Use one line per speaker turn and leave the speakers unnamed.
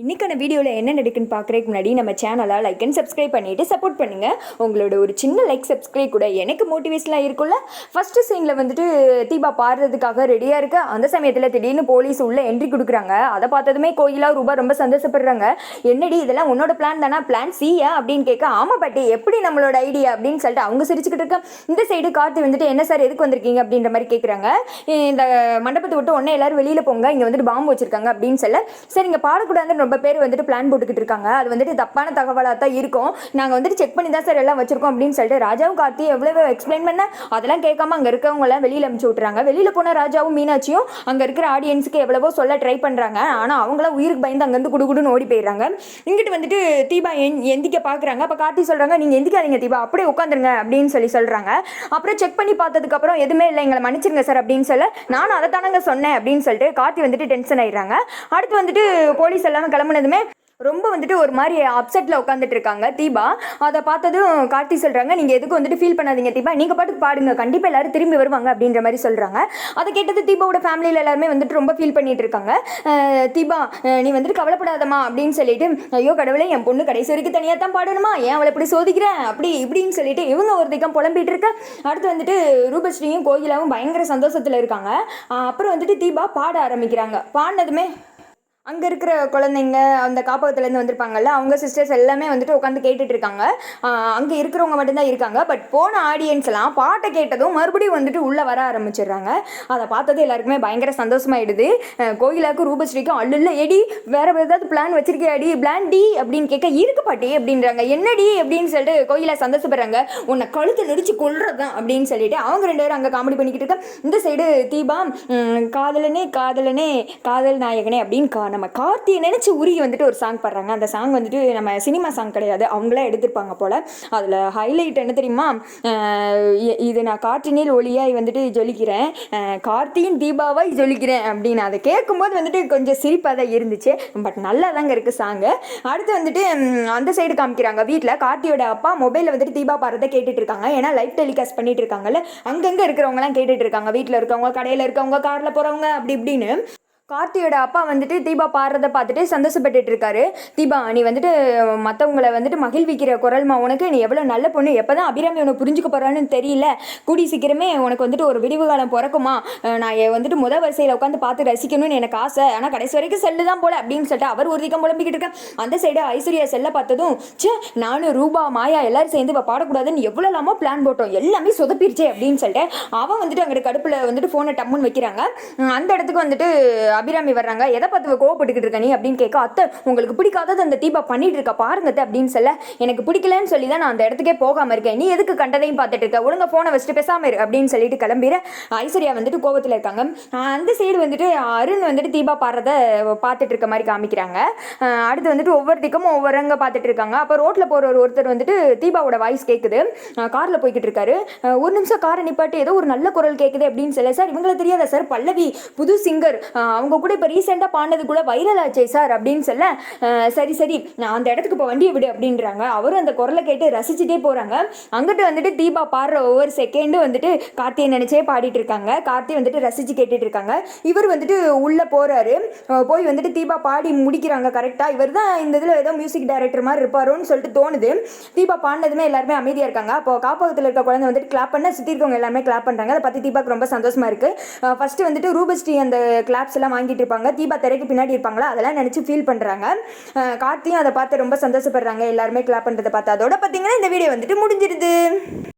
இன்றைக்கான வீடியோவில் என்ன நடக்குன்னு பார்க்குறதுக்கு முன்னாடி நம்ம சேனலை லைக் அண்ட் சப்ஸ்கிரைப் பண்ணிவிட்டு சப்போர்ட் பண்ணுங்கள். உங்களோட ஒரு சின்ன லைக் சப்ஸ்கிரைப் கூட எனக்கு மோட்டிவேஷனாக இருக்கும்ல. ஃபஸ்ட்டு சீனில் வந்துட்டு தீபா பாடுறதுக்காக ரெடியாக இருக்க அந்த சமயத்தில் திடீர்னு போலீஸ் உள்ளே என்ட்ரி கொடுக்குறாங்க. அதை பார்த்ததுமே கோயிலா ரூபா ரொம்ப சந்தோஷப்படுறாங்க. என்னடி இதெல்லாம் உன்னோட பிளான் தானே, பிளான் சியா அப்படின்னு கேட்க, ஆமாம் பாட்டி எப்படி நம்மளோட ஐடியா அப்படின்னு சொல்லிட்டு அவங்க சிரிச்சுக்கிட்டு இருக்க. இந்த சைடு கார்த்தி வந்துட்டு என்ன சார் எதுக்கு வந்திருக்கீங்க அப்படின்ற மாதிரி கேட்குறாங்க. இந்த மண்டபத்தை விட்டு உடனே எல்லாரும் வெளியில் போங்க, இங்கே வந்துட்டு பாம்பு வச்சிருக்காங்க அப்படின்னு சொல்ல, சரி இங்கே பாடக்கூடாதுன்னு ரொம்ப பேர் வந்துட்டு பிளான் போட்டுக்கிட்டு இருக்காங்க. அது வந்துட்டு தப்பான தகவலாக தான் இருக்கும், நாங்கள் வந்துட்டு செக் பண்ணி தான் சார் எல்லாம் வச்சிருக்கோம் அப்படின்னு சொல்லிட்டு ராஜாவும் கார்த்தி எவ்வளவு எக்ஸ்பிளைன் பண்ண அதெல்லாம் கேட்காம அங்கே இருக்கவங்க எல்லாம் வெளியில் அனுப்பிச்சு விட்டுறாங்க. வெளியில் போன ராஜாவும் மீனாட்சியும் அங்கே இருக்கிற ஆடியன்ஸுக்கு எவ்வளவோ சொல்ல ட்ரை பண்ணுறாங்க. ஆனால் அவங்களாம் உயிருக்கு பயந்து அங்கேருந்து குடுகுடுன்னு ஓடி போயிடுறாங்க. இங்கிட்டு வந்துட்டு தீபா எந்திக்க பார்க்குறாங்க. அப்போ கார்த்தி சொல்கிறாங்க, நீங்கள் எந்திக்காதீங்க தீபா, அப்படியே உட்காந்துருங்க அப்படின்னு சொல்கிறாங்க. அப்புறம் செக் பண்ணி பார்த்ததுக்கப்புறம் எதுவுமே இல்லை, எங்களை மன்னிச்சிருங்க சார் அப்படின்னு சொல்ல, நானும் அதை தானங்க சொன்னேன் அப்படின்னு சொல்லிட்டு கார்த்தி வந்துட்டு டென்ஷன் ஆயிடுறாங்க. அடுத்து வந்துட்டு போலீஸ் எல்லாமே கிளம்புனதுமே ரொம்ப வந்துட்டு ஒரு மாதிரி அப்செட்டில் உட்காந்துட்டு இருக்காங்க தீபா. அதை பார்த்ததும் கார்த்தி சொல்கிறாங்க, நீங்கள் எதுக்கு வந்துட்டு ஃபீல் பண்ணாதீங்க தீபா, நீங்கள் பாட்டுக்கு பாடுங்க, கண்டிப்பாக எல்லாரும் திரும்பி வருவாங்க அப்படின்ற மாதிரி சொல்கிறாங்க. அதை கேட்டது தீபாவோட ஃபேமிலியில் எல்லாருமே வந்துட்டு ரொம்ப ஃபீல் பண்ணிட்டு இருக்காங்க. தீபா நீ வந்துட்டு கவலைப்படாதம்மா அப்படின்னு சொல்லிட்டு, ஐயோ கடவுளே என் பொண்ணு கடைசி வரைக்கும் தனியாக தான் பாடணுமா, ஏன் அவளை இப்படி சோதிக்கிறேன் அப்படி இப்படின்னு சொல்லிட்டு இவங்க ஒரு திக்கம் புலம்பிட்டு இருக்க. அடுத்து வந்துட்டு ரூபஸ்ரீயும் கோகிலாவும் பயங்கர சந்தோஷத்தில் இருக்காங்க. அப்புறம் வந்துட்டு தீபா பாட ஆரம்பிக்கிறாங்க. பாடினதுமே அங்கே இருக்கிற குழந்தைங்க அந்த காப்பகத்துலேருந்து வந்திருப்பாங்கல்ல, அவங்க சிஸ்டர்ஸ் எல்லாமே வந்துட்டு உட்காந்து கேட்டுட்டு இருக்காங்க. அங்கே இருக்கிறவங்க மட்டும்தான் இருக்காங்க. பட் போன ஆடியன்ஸ் எல்லாம் பாட்டை கேட்டதும் மறுபடியும் வந்துட்டு உள்ளே வர ஆரம்பிச்சிடுறாங்க. அதை பார்த்தது எல்லாருக்குமே பயங்கர சந்தோஷமாயிடுது. கோயிலாவுக்கும் ரூபஸ்ரீக்கும் அல்ல எடி வேற ஏதாவது பிளான் வச்சிருக்கே அடி, பிளான் டி அப்படின்னு கேட்க, இருக்கு பாட்டி அப்படின்றாங்க. என்னடி அப்படின்னு சொல்லிட்டு கோயிலா சந்தோஷப்படுறாங்க. உன்னை கழுத்தை நெரிச்சு கொள்றதான் அப்படின்னு சொல்லிட்டு அவங்க ரெண்டு பேரும் அங்கே காமெடி பண்ணிக்கிட்டு இருக்க. இந்த சைடு தீபா காதலனே காதலனே காதல் நாயகனே அப்படின்னு நம்ம கார்த்தியை நினச்சி உருகி வந்துட்டு ஒரு சாங் பாடுறாங்க. அந்த சாங் வந்துட்டு நம்ம சினிமா சாங் கிடையாது, அவங்களே எடுத்திருப்பாங்க போல். அதில் ஹைலைட் என்ன தெரியுமா, இது நான் காற்றினில் ஒளியாய் வந்துட்டு ஜொலிக்கிறேன், கார்த்தியின் தீபாவாய் ஜொலிக்கிறேன் அப்படின்னு. அதை கேட்கும்போது வந்துட்டு கொஞ்சம் சிரிப்பாக தான் இருந்துச்சு. பட் நல்லா தாங்க இருக்குது சாங்கு. அடுத்து வந்துட்டு அந்த சைடு காமிக்கிறாங்க. வீட்டில் கார்த்தியோட அப்பா மொபைலில் வந்துட்டு தீபா பாடுறதை கேட்டுட்டு இருக்காங்க. ஏன்னா லைவ் டெலிகாஸ்ட் பண்ணிட்டு இருக்காங்கல்ல, அங்கங்கே இருக்கிறவங்கலாம் கேட்டுட்டு இருக்காங்க. வீட்டில் இருக்கவங்க, கடையில் இருக்கவங்க, காரில் போகிறவங்க அப்படி இப்படின்னு. கார்த்தியோட அப்பா வந்துட்டு தீபா பாடுறதை பார்த்துட்டு சந்தோஷப்பட்டுட்டு இருக்காரு. தீபா நீ வந்துட்டு மற்றவங்களை வந்துட்டு மகிழ்விக்கிற குரல்மா, உனக்கு நீ எவ்வளோ நல்ல பொண்ணு, எப்போ தான் அபிராமி உனக்கு புரிஞ்சுக்க போகிறான்னு தெரியல, கூடி சீக்கிரமே உனக்கு வந்துட்டு ஒரு விடிவு காலம் பிறக்குமா, நான் வந்துட்டு முதல் வரிசையில் உட்காந்து பார்த்து ரசிக்கணும்னு எனக்கு ஆசை, ஆனால் கடைசி வரைக்கும் செல்லு தான் போல அப்படின்னு சொல்லிட்டு அவர் ஒரு திக்கம் புலம்பிக்கிட்டு இருக்கேன். அந்த சைடு ஐஸ்வர்யா செல்ல பார்த்ததும், சே நானும் ரூபா மாயா எல்லாரும் சேர்ந்து பாடக்கூடாதுன்னு எவ்வளோ இல்லாமல் பிளான் போட்டோம், எல்லாமே சொதப்பிடுச்சே அப்படின்னு சொல்லிட்டு அவன் வந்துட்டு அங்கே கடுப்பில் வந்துட்டு ஃபோனை டம்முன்னு வைக்கிறாங்க. அந்த இடத்துக்கு வந்துட்டு அபிராமி வர்றாங்க. எதை பார்த்து கோவப்பட்டுக்கிட்டு இருக்க நீ அப்படின்னு கேட்க, அத்தை உங்களுக்கு பிடிக்காதது அந்த தீபா பண்ணிட்டு இருக்கா பாருங்க அப்படின்னு சொல்ல, எனக்கு பிடிக்கலன்னு சொல்லி தான் நான் அந்த இடத்துக்கே போகாமல் இருக்கேன், நீ எதுக்கு கண்டதையும் பார்த்துட்டு இருக்க, ஒழுங்கா ஃபோனை வச்சுட்டு பேசாம இரு அப்படின்னு சொல்லிட்டு கிளம்பிற. ஐஸ்வர்யா வந்துட்டு கோவத்தில் இருக்காங்க. அந்த சைடு வந்துட்டு அருண் வந்துட்டு தீபா பாடுறத பார்த்துட்டு இருக்க மாதிரி காமிக்கிறாங்க. அடுத்து வந்துட்டு ஒவ்வொருத்திக்கும் ஒவ்வொருங்க பார்த்துட்டு இருக்காங்க. அப்போ ரோட்டில் போகிற ஒருத்தர் வந்துட்டு தீபாவோட வாய்ஸ் கேட்குது, காரில் போய்கிட்டு இருக்காரு. ஒரு நிமிஷம் காரை நிப்பாட்டு, ஏதோ ஒரு நல்ல குரல் கேட்குது அப்படின்னு சொல்ல, சார் இவங்களை தெரியாதா சார், பல்லவி புது சிங்கர், அவங்க கூட இப்போ ரீசெண்டாக பாடினது கூட வைரல் ஆச்சே சார் அப்படின்னு சொல்ல, சரி சரி நான் அந்த இடத்துக்கு இப்போ வண்டியை விடு அப்படின்றாங்க. அவரும் அந்த குரலை கேட்டு ரசிச்சுட்டே போகிறாங்க. அங்கிட்டு வந்துட்டு தீபா பாடுற ஒவ்வொரு செகண்டும் வந்துட்டு கார்த்தியை நினச்சே பாடிட்டு இருக்காங்க. கார்த்தி வந்துட்டு ரசித்து கேட்டுட்டு இருக்காங்க. இவர் வந்துட்டு உள்ளே போகிறாரு. போய் வந்துட்டு தீபா பாடி முடிக்கிறாங்க கரெக்டாக. இவர் தான் இந்த இதில் ஏதோ மியூசிக் டைரக்டர் மாதிரி இருப்பாரோன்னு சொல்லிட்டு தோணுது. தீபா பாடினதுமே எல்லாருமே அமைதியாக இருக்காங்க. அப்போ காப்பகத்தில் இருக்க குழந்தை வந்துட்டு கிளாப் பண்ண, சுற்றி இருக்கவங்க எல்லாமே கிளாப் பண்ணுறாங்க. அதை பற்றி தீபாக்கு ரொம்ப சந்தோஷமாக இருக்குது. ஃபஸ்ட்டு வந்துட்டு ரூபஸ்ரீ அந்த கிளாப்ஸ் எல்லாம் வாங்கிட்டு இருப்பாங்க. தீபா திரைக்கு பின்னாடி இருப்பாங்களா, அதெல்லாம் நினச்சி ஃபீல் பண்ணுறாங்க. கார்த்தியும் அதை பார்த்து ரொம்ப சந்தோஷப்படுறாங்க. எல்லாருமே கிளாப் பண்ணுறதை பார்த்து. அதோட பார்த்தீங்கன்னா இந்த வீடியோ வந்துட்டு முடிஞ்சிருது.